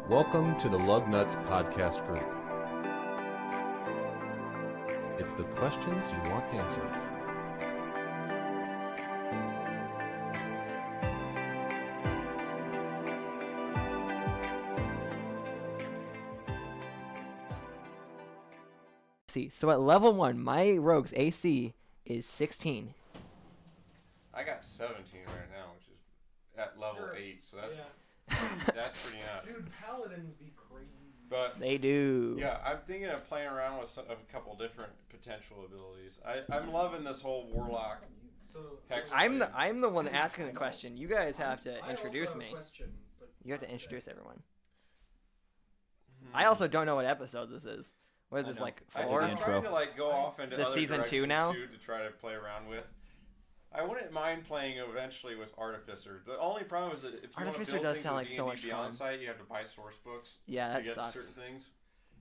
Welcome to the Lug Nuts podcast group. It's the questions you want answered. So at level 1, my rogue's AC is 16. I got 17 right now, which is at level 8, so that's that's pretty nuts. Dude, paladins be crazy. But They do. yeah, I'm thinking of playing around with a couple different potential abilities. I'm loving this whole warlock. So Hex. I'm the one asking the question. You guys have to I introduce also me. have a question, but You have to introduce everyone. I also don't know what episode this is. What is this, like I'm 4? trying to like go off into Is this other season 2 directions, now? too, to try to play around with. I wouldn't mind playing eventually with Artificer. The only problem is that if you Artificer want to build does things sound with like so D&D much Beyond fun. site, you have to buy source books. Yeah, to that get sucks. certain things.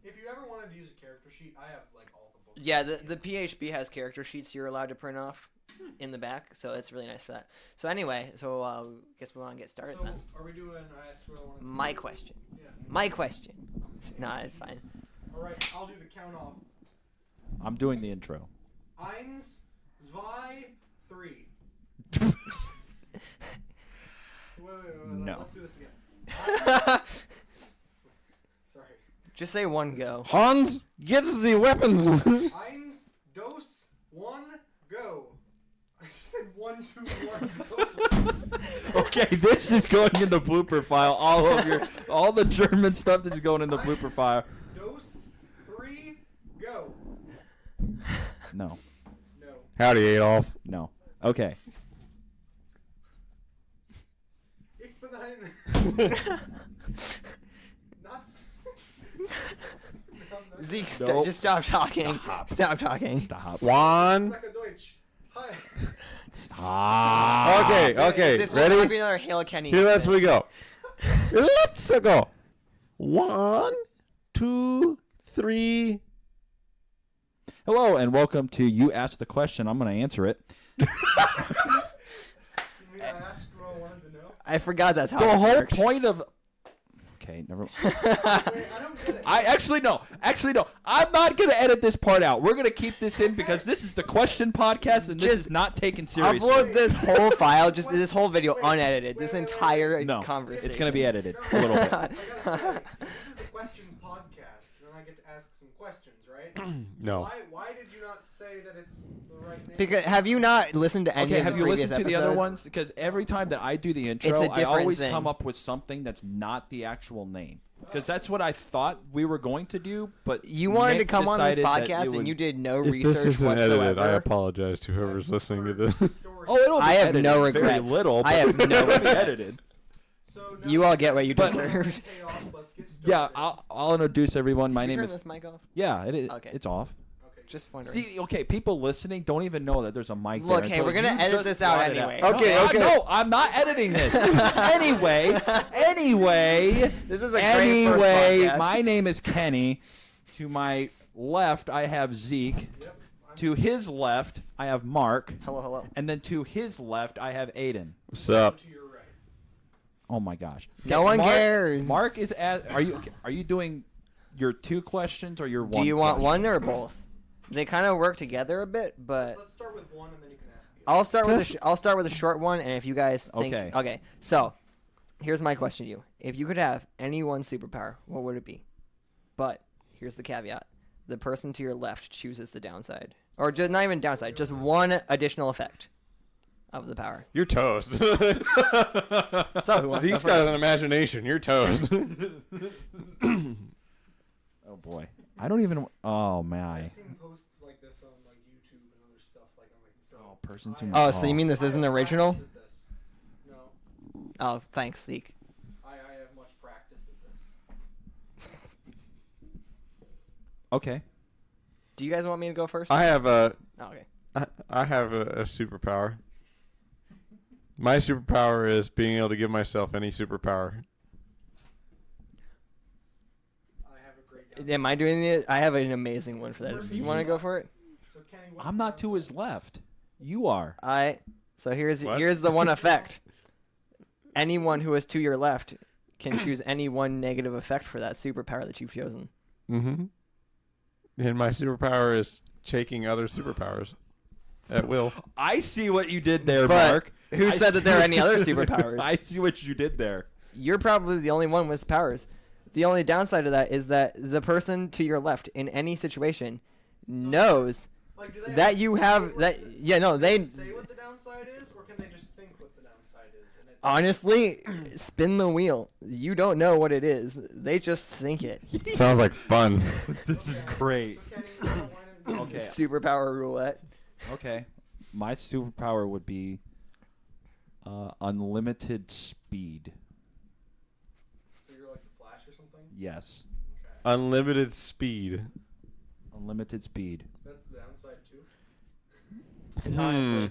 if you ever wanted to use a character sheet, I have like all the books. Yeah, the PHB has character sheets you're allowed to print off in the back, so it's really nice for that. So anyway, guess we want to get started So then. are we doing? I asked what I wanted. My question. Yeah. My question. No, it's fine. All right, I'll do the count off. I'm doing the intro. Eins, zwei, 3. Wait. No. Let's do this again. Sorry. Just say one go. Hans, get the weapons! Eins, dos, 1, go. I just said 1, 2, 1, go. Okay, this is going in the blooper file. All the German stuff that's going in the blooper file. Dos, 3, go. No. No. Howdy, Adolf. No. Okay. Ich bin ein... Nuts. Zeke, Nope. just stop talking. Stop talking. Stop. One. Spreche Deutsch. Hi. Stop. Okay, This will not be ready? another Hail Kenny. Here, let's incident. we go. Let's go. 1, 2, 3. Hello, and welcome to You Asked the Question. I'm going to answer it. Can we ask what I wanted to know? I forgot that's how The this whole works. point of... Okay, never... Wait, I don't get it. Actually, no. I'm not going to edit this part out. We're going to keep this in because this is the question podcast, and this Just is not taken seriously. Upload this whole file, just this whole video Wait, unedited. wait, This wait, entire No, conversation. it's going to be edited No, a little bit. I gotta say, this is the questions podcast, and I get to ask some questions, right? No. Why did you not say that it's the right name? Because have you not listened to any Okay, of have the you previous listened to the other episodes? ones? Because every time that I do the intro, It's a I different always thing. come up with something that's not the actual name. Because that's what I thought we were going to do, but You wanted to Nick come on this decided that podcast it and was- you did no If research this isn't whatsoever. edited, I apologize to whoever's listening to this. Oh, it'll be I have edited no very regrets. little, but I have no it'll be regrets. edited. So You all get what you But- deserve. Chaos, let's get started. Yeah, I'll introduce everyone. My Did you name turn is... this mic off? Yeah, Okay. it's off. Okay. Just wondering. See, okay, people listening don't even know that there's a mic Look, there hey, until we're gonna you edit just this out brought it anyway. Okay, okay. No, I'm not editing this. anyway, This is a great first podcast. my name is Kenny. To my left, I have Zeke. Yep. To his left, I have Mark. Hello. And then to his left, I have Aiden. What's up? To your right. Oh my gosh. No one Mark, cares. Mark is at. Are you doing your 2 questions or your 1? Do you want question? one or both? They kind of work together a bit, but Let's start with one, and then you can ask the I'll start with Just- I'll start with a short one, and if you guys think Okay. So, here's my question to you: if you could have any one superpower, what would it be? But here's the caveat: the person to your left chooses the downside, or just not even downside, just one additional effect of the power. You're toast. So who wants to go Zeke's got first? an imagination. You're toast. Oh boy. I don't even. Oh my. I've seen posts like this on like YouTube and other stuff like I'm like so. Oh, person to I- my- Oh, so you mean this I isn't have original? practice at this. No, Oh, thanks, Zeke. I have much practice at this. Okay. Do you guys want me to go first? I have a Oh, okay. I have a superpower. My superpower is being able to give myself any superpower. I have a great. Am I doing it? I have an amazing one for that. You want to go for it? So Kenny, what's I'm the not to his downside? left. You are. All right. So What? here's the one effect. Anyone who is to your left can choose any one negative effect for that superpower that you've chosen. Mm-hmm. And my superpower is taking other superpowers at will. I see what you did there, But Mark. who I said that there are see- any other superpowers? I see what you did there. You're probably the only one with powers. The only downside of that is that the person to your left in any situation knows Like, do they that you say have what that. the- Yeah, no, they they say what the downside is, or can they just think what the downside is? And it honestly spin the wheel. You don't know what it is. They just think it. Sounds like fun. This is great. So Kenny, you don't wanna- Okay. Superpower roulette. Okay. My superpower would be unlimited speed. So you're like the Flash or something? Yes. Okay. Unlimited speed. Unlimited speed. That's the downside too. Honestly.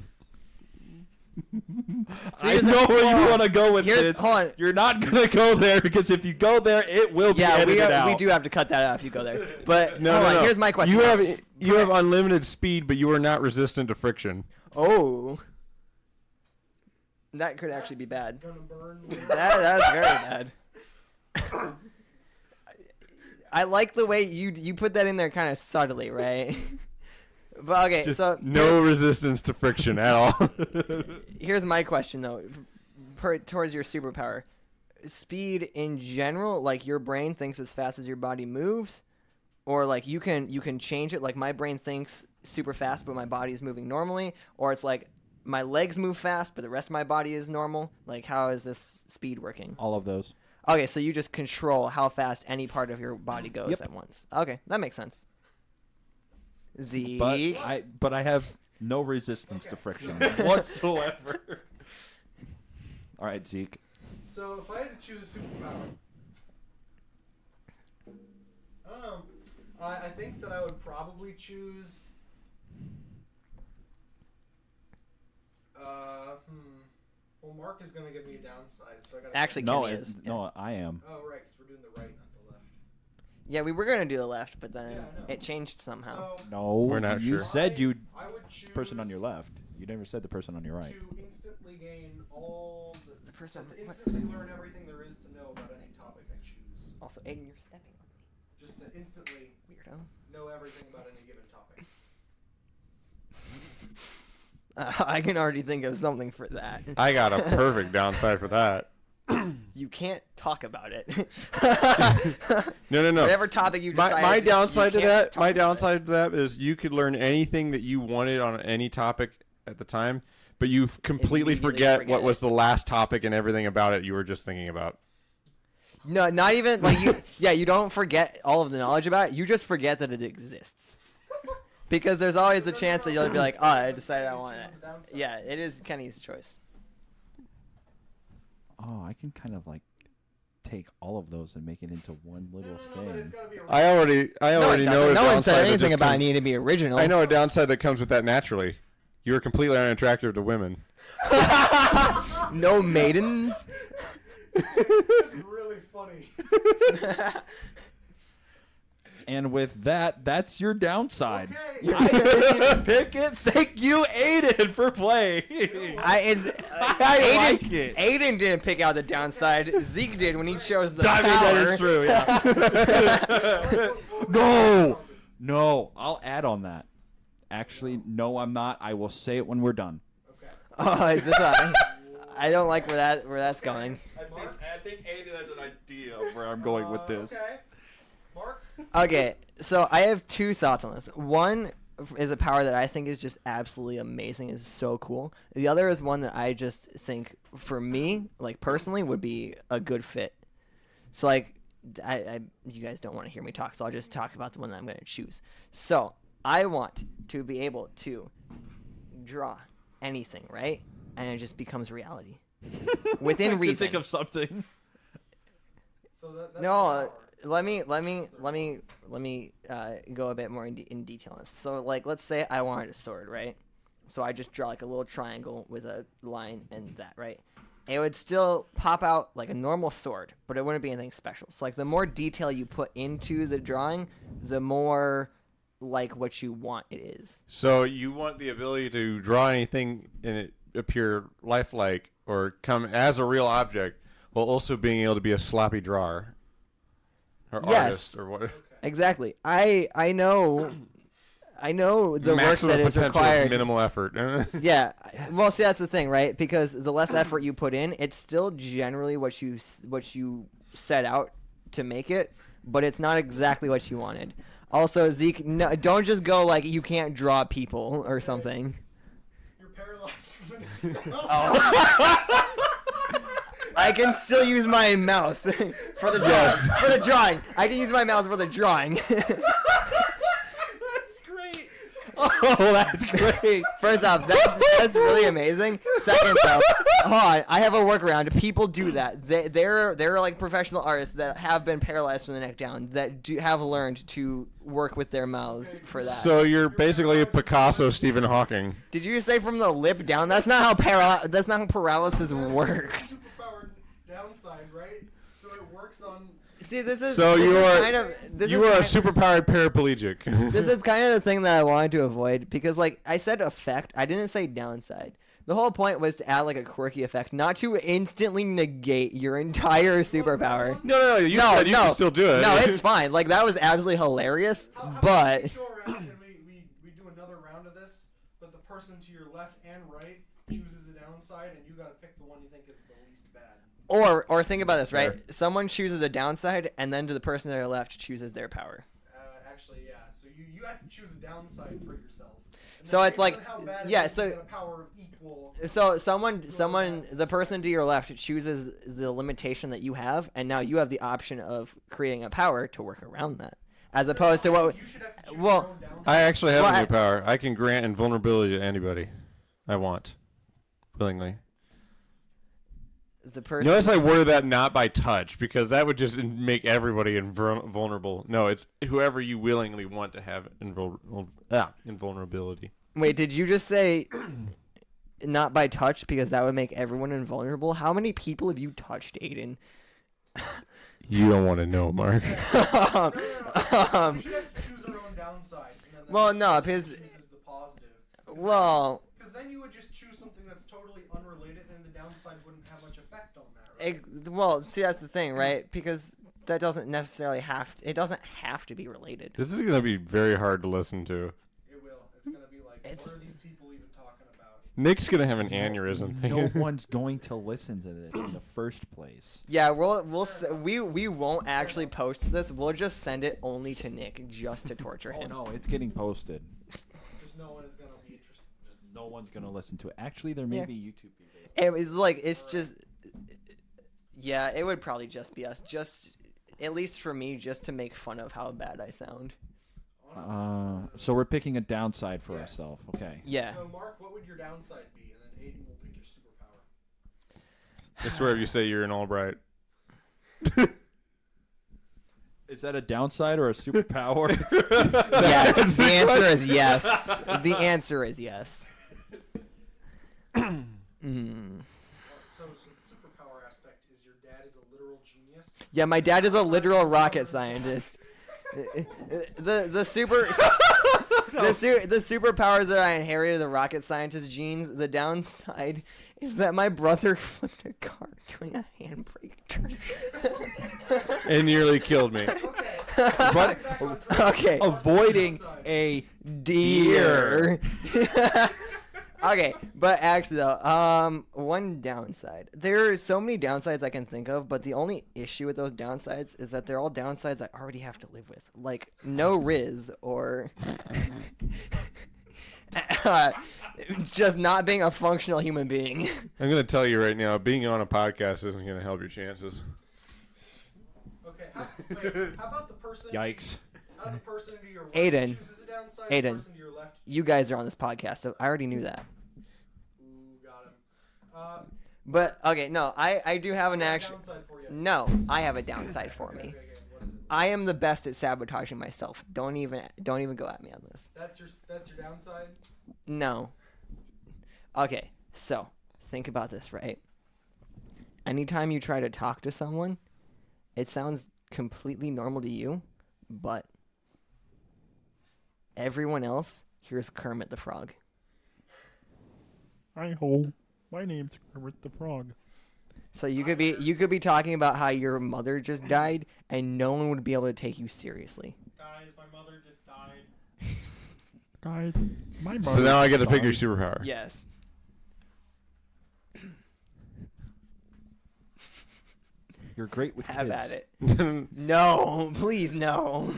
So I here's the- know where you hold on. want to go with Here's- this. hold on. You're not going to go there because if you go there, it will be Yeah, edited out. we do have to cut that out if you go there. But No, hold no, on, no. here's my question. You have unlimited speed, but you are not resistant to friction. Oh. That could actually be bad. Gonna burn. That's very bad. I like the way you put that in there kind of subtly, right? But okay, Just so no resistance to friction at all. here's my question though, towards your superpower. Speed in general, like your brain thinks as fast as your body moves, or like you can change it. Like my brain thinks super fast, but my body is moving normally, or it's like my legs move fast, but the rest of my body is normal. Like how is this speed working? All of those. Okay, so you just control how fast any part of your body goes Yep. at once. Okay, that makes sense. Zeke. But I have no resistance to friction whatsoever. All right, Zeke. So if I had to choose a superpower, I don't know. I think that I would probably choose. Well, Mark is gonna give me a downside, so I gotta. Actually, No, Kenny is. no, I am. Oh right, because we're doing the right, not the left. Yeah, we were gonna do the left, but then Yeah, I know. it changed somehow. So No, We're not you sure. said you I would choose person on your left. You never said the person on your right. to instantly gain all The person on to my- what? instantly learn everything there is to know about any topic I choose. Also, Aiden, you're stepping on me. Just to instantly Weirdo. know everything about any given topic. I can already think of something for that. I got a perfect downside for that. You can't talk about it. No. Whatever topic you decide. My downside to that, my about it. downside to that is you could learn anything that you wanted on any topic at the time, but you completely Immediately forget forget what it. was the last topic and everything about it you were just thinking about. No, not even like you. Yeah, you don't forget all of the knowledge about it. You just forget that it exists. Because there's always a chance that you'll be like, oh, I decided I want it. Yeah, it is Kenny's choice. Oh, I can kind of like take all of those and make it into one little But it's thing. gotta be a I already know a No one said downside that anything just about comes- it needing to be original. I know a downside that comes with that naturally. You are completely unattractive to women. No maidens. That's really funny. And with that, that's your downside. Okay. I didn't even pick it. Thank you, Aiden, for playing. I I like it. Aiden didn't pick out the downside. Zeke did when he chose the I mean, that is power. true. Yeah. No, I'll add on that. Actually, no, I'm not. I will say it when we're done. Okay. Oh, is this I don't like where that's going. I think Aiden has an idea of where I'm going with this. Okay. Mark? Okay, so I have two thoughts on this. One is a power that I think is just absolutely amazing, is so cool. The other is one that I just think, for me, like personally, would be a good fit. So like, you guys don't want to hear me talk, so I'll just talk about the one that I'm going to choose. So I want to be able to draw anything, right? And it just becomes reality within I reason. think of something. So that's No, let me go a bit more in detail on this. So like, let's say I wanted a sword, right? So I just draw like a little triangle with a line and that, right? It would still pop out like a normal sword, but it wouldn't be anything special. So like, the more detail you put into the drawing, the more like what you want it is. So you want the ability to draw anything and it appear lifelike or come as a real object while also being able to be a sloppy drawer or Yes. artist or what. Exactly. I know the Maximum work that is potential with required. minimal effort. Yeah. Well, see, that's the thing, right? Because the less effort you put in, it's still generally what you set out to make it, but it's not exactly what you wanted. Also, Zeke, no, don't just go like you can't draw people or something. You're paralyzed from the neck down. I can still use my mouth for the drawing. For the drawing, I can use my mouth for the drawing. That's great. Oh, that's great. First off, that's really amazing. Second off, hold on, I have a workaround. People do that. They're like professional artists that have been paralyzed from the neck down that have learned to work with their mouths for that. So you're basically a Picasso Stephen Hawking. Did you say from the lip down? That's not how paralysis works. Superpowered downside, right? So it works on. See, this is So this you is are kind of this you is are a kind- superpowered paraplegic. This is kind of the thing that I wanted to avoid because, like, I said effect. I didn't say downside. The whole point was to add, like, a quirky effect, not to instantly negate your entire superpower. No. You said you can still do it. No, it's fine. Like, that was absolutely hilarious, How about but... we go around and we do another round of this, but the person to your left and right chooses a downside, and you gotta pick the one you think is the least bad. Or think about this, right? Fair. Someone chooses a downside, and then to the person to their left chooses their power. Actually, yeah. So you have to choose a downside for yourself. And So then it's based on like- how bad it yeah, is, so- you get a power of equal. So the person to your left chooses the limitation that you have, and now you have the option of creating a power to work around that, as opposed to what. You should have to choose Well, your own downside. I actually have Well, a new power. I can grant invulnerability to anybody I want, willingly. The person. Notice I worded that not by touch because that would just make everybody invulnerable. No, it's whoever you willingly want to have invulnerability. Wait, did you just say not by touch because that would make everyone invulnerable? How many people have you touched, Aiden? You don't want to know, Mark. No. We should have to choose our own downsides. And then the Well, next no, person because- chooses the positive. Well, Because then you would just choose something that's totally unrelated, and the downside wouldn't have much effect on that. Right? well, see, that's the thing, right? Because that doesn't necessarily it doesn't have to be related. This is going to be very hard to listen to. It will. It's gonna be like, It's- what are these people even talking about? Nick's going to have an aneurysm thing. No one's going to listen to this in the first place. Yeah, we won't actually post this. We'll just send it only to Nick just to torture Oh him. no, it's getting posted. Just no one is gonna be interested. No one's gonna listen to it. Actually, there may Yeah. be YouTube people. It was like it's just. Yeah, it would probably just be us. Just at least for me, just to make fun of how bad I sound. So we're picking a downside for Yes. ourselves. Okay. Yeah. So Mark, what would your downside be? And then Aiden will pick your superpower. I swear if you say you're an Albright. Is that a downside or a superpower? Yes. The answer is yes. The answer is yes. So the superpower aspect is your dad is a literal genius. Yeah, my dad is a literal rocket scientist. The superpowers that I inherited, the rocket scientist genes. The downside is that my brother flipped a car doing a handbrake turn. And nearly killed me. But Okay. avoiding a Deer. Okay, but actually though, one downside. There are so many downsides I can think of, but the only issue with those downsides is that they're all downsides I already have to live with, like no Riz or just not being a functional human being. I'm going to tell you right now, being on a podcast isn't going to help your chances. Okay. How about the person? Yikes. How the person to your right Aiden. chooses a downside? Aiden. The person to your left. You guys are on this podcast, so I already knew that. Ooh, got him. But okay, no, I do have an actual. Downside for you. No, I have a downside for me. Okay, what is it? I am the best at sabotaging myself. Don't even go at me on this. That's your downside. No. Okay, so think about this, right? Anytime you try to talk to someone, it sounds completely normal to you, but everyone else hears Kermit the Frog. Hi ho, my name's Kermit the Frog. So you could be talking about how your mother just died, and no one would be able to take you seriously. Guys, my mother just died. Guys, my So now I get to pick your superpower. Yes. You're great with Have kids. at it. No, please no.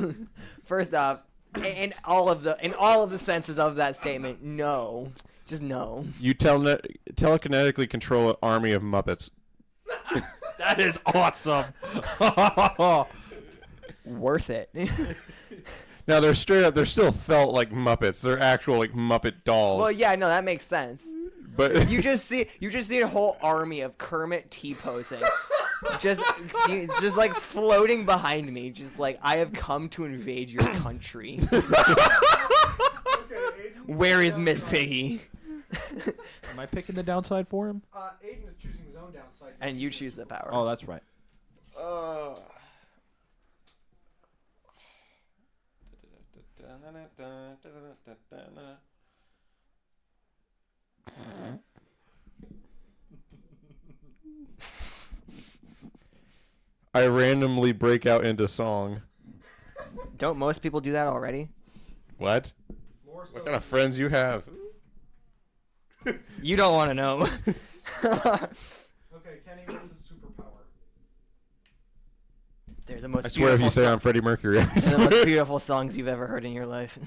First off, in all of the senses of that statement, no. Just no. You telekinetically control an army of Muppets. That is awesome. Worth it. Now they're still felt like Muppets. They're actual like Muppet dolls. Well, yeah, no, that makes sense. But You just see a whole army of Kermit T-posing. Just like floating behind me, just like I have come to invade your country. Okay, Aiden, Where is down Miss side. Piggy? Am I picking the downside for him? Aiden is choosing his own downside. And you choose the power. Oh, that's right. I randomly break out into song. Don't most people do that already? What? More so What kind of friends you have? You don't want to know. Okay, Kenny, what's his superpower? They're the most I swear if you beautiful say I'm Freddie Mercury. I they're the most swear. beautiful songs you've ever heard in your life.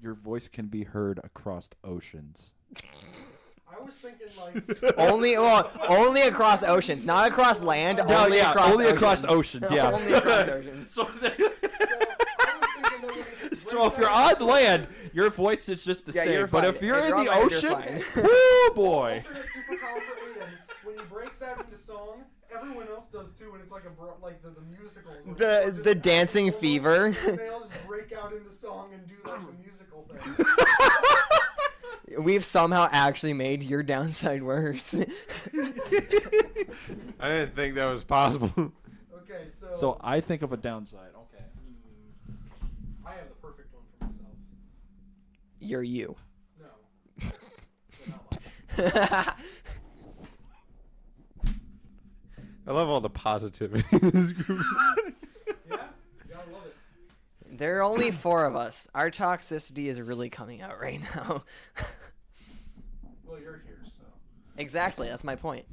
Your voice can be heard across oceans. I was thinking like. only across oceans, not across land. Only across oceans. Yeah. Only across oceans. So, So I was thinking there was so if you're on land, your voice is just the Yeah, same. you're But fine. if you're If in you're the on land, you're ocean, fine. whoo boy. alternate superpower for Aiden, when he breaks out into song, everyone else does too, and it's like like the musical. where The- people just the act dancing normal, fever. and they all just break out into song and do like the musical thing. We've somehow actually made your downside worse. I didn't think that was possible. Okay, So I think of a downside. Okay. I have the perfect one for myself. You're you. No. They're not mine. I love all the positivity in this group. Yeah, you gotta love it. There are only 4 of us. Our toxicity is really coming out right now. Well, you're here, so. Exactly, that's my point.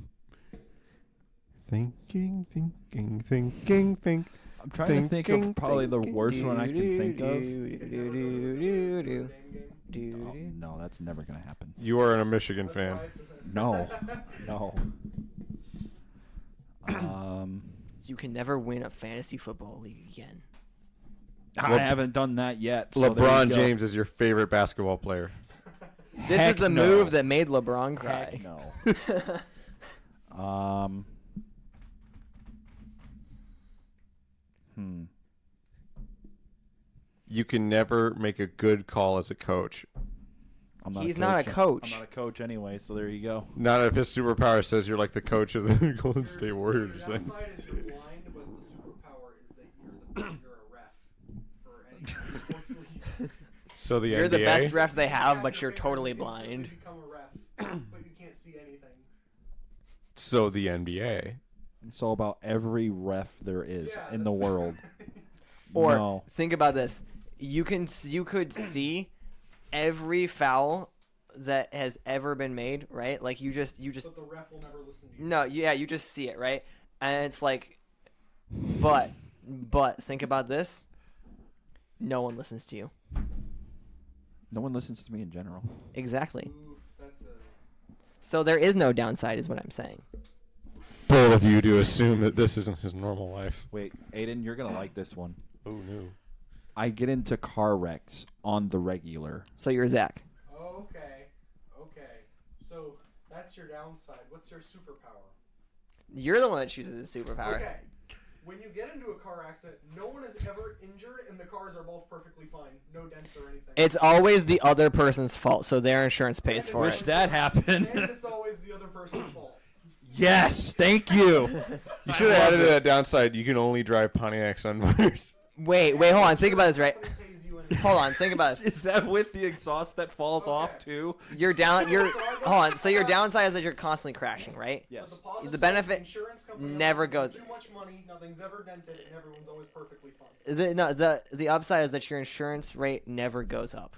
Thinking. I'm trying to think of probably the worst one I can think of. Name game. Oh, no, that's never gonna happen. You are a Michigan That's fan. why it's a- No, no. You can never win a fantasy football league again. I haven't done that yet. So there you LeBron go. James is your favorite basketball player. This Heck is the no. move that made LeBron Heck cry. no. You can never make a good call as a coach. I'm He's not a coach. I'm not a coach anyway, so there you go. Not if his superpower says you're like the coach of the Golden State Your Warriors. or something. downside is you're blind, but the superpower is that you're a ref for any sports league. So the You're NBA. the best ref they have, Snap but your you're fingers totally and instantly blind. Become a ref, but you can't see anything. So the NBA. It's all about every ref there is Yeah, in the that's- world. Or No. think about this: you could see every foul that has ever been made, right? Like you just But the ref will never listen to you. no, yeah, you just see it, right? And it's like, but think about this: no one listens to you. No one listens to me in general. Exactly. Oof, that's a. So there is no downside, is what I'm saying. Bold of you to assume that this isn't his normal life. Wait, Aiden, you're gonna like this one. Oh no. I get into car wrecks on the regular. So you're Zach. Okay. So that's your downside. What's your superpower? You're the one that chooses a superpower. Okay. When you get into a car accident, no one is ever injured, and the cars are both perfectly fine. No dents or anything. It's always the other person's fault, so their insurance pays for Wish it. that happened. And it's always the other person's fault. Yes, thank you. You should have added to that downside. You can only drive Pontiac Sunfires. Wait, hold on. Think about this, right? Company pays you Hold on, think about this. Is that with the exhaust that falls off too? You're down. You're hold on. So your downside is that you're constantly crashing, right? Yes. But positive The side, benefit insurance company never doesn't goes- Too much money, nothing's ever dented, and everyone's always perfectly fine. Is it no? The upside is that your insurance rate never goes up.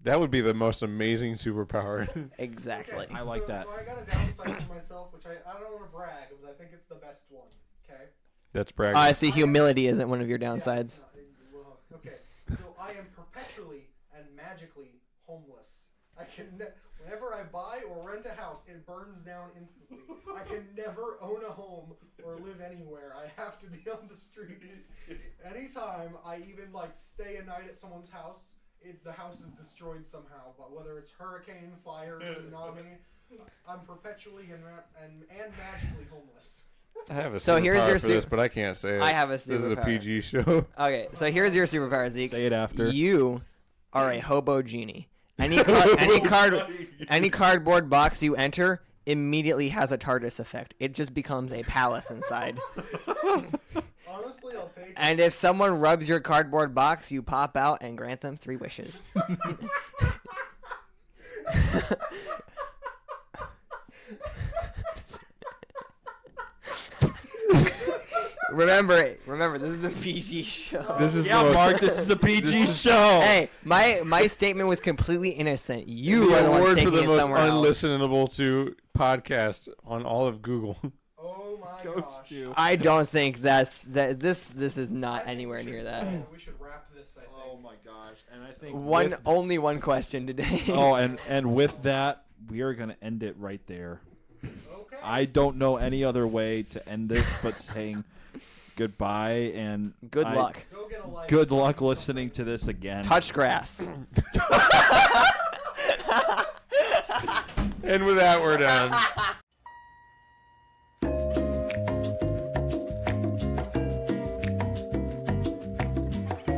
That would be the most amazing superpower. Exactly. Okay, I like so, that. So I got a downside for myself, which I don't want to brag, but I think it's the best one. Okay. That's bragging. I see. Humility isn't one of your downsides. Well, okay. So I am perpetually and magically homeless. I can whenever I buy or rent a house, it burns down instantly. I can never own a home or live anywhere. I have to be on the streets. Anytime I even stay a night at someone's house, the house is destroyed somehow. But whether it's hurricane, fire, tsunami, I'm perpetually and magically homeless. I have a So here's superpower your for this, but I can't say it. I have a This is a superpower. PG show. Okay, so here's your superpower, Zeke. Say it after. You are a hobo genie. Any cardboard box you enter immediately has a TARDIS effect. It just becomes a palace inside. Honestly, I'll take it. And if someone rubs your cardboard box, you pop out and grant them 3 wishes. Remember, this is a PG show. This is Yeah, the most, Mark, this is the PG show. Hey, my statement was completely innocent. You the are the one award for taking the it most somewhere else. unlistenable to podcast on all of Google. Oh my Goes gosh. to. I don't think this is I not think anywhere we should- near that. We should wrap this, I think. Oh my gosh! And I think Only one question today. Oh, and with that, we are gonna end it right there. Okay. I don't know any other way to end this but saying goodbye and Good luck. Go get a life. Good luck listening to this again. Touch grass. And with that, we're done.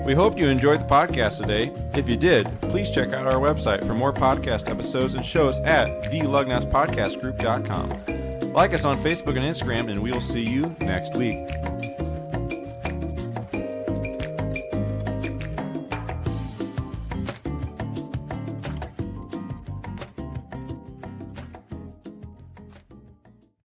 We hope you enjoyed the podcast today. If you did, please check out our website for more podcast episodes and shows at thelugnauspodcastgroup.com. Like us on Facebook and Instagram, and we'll see you next week.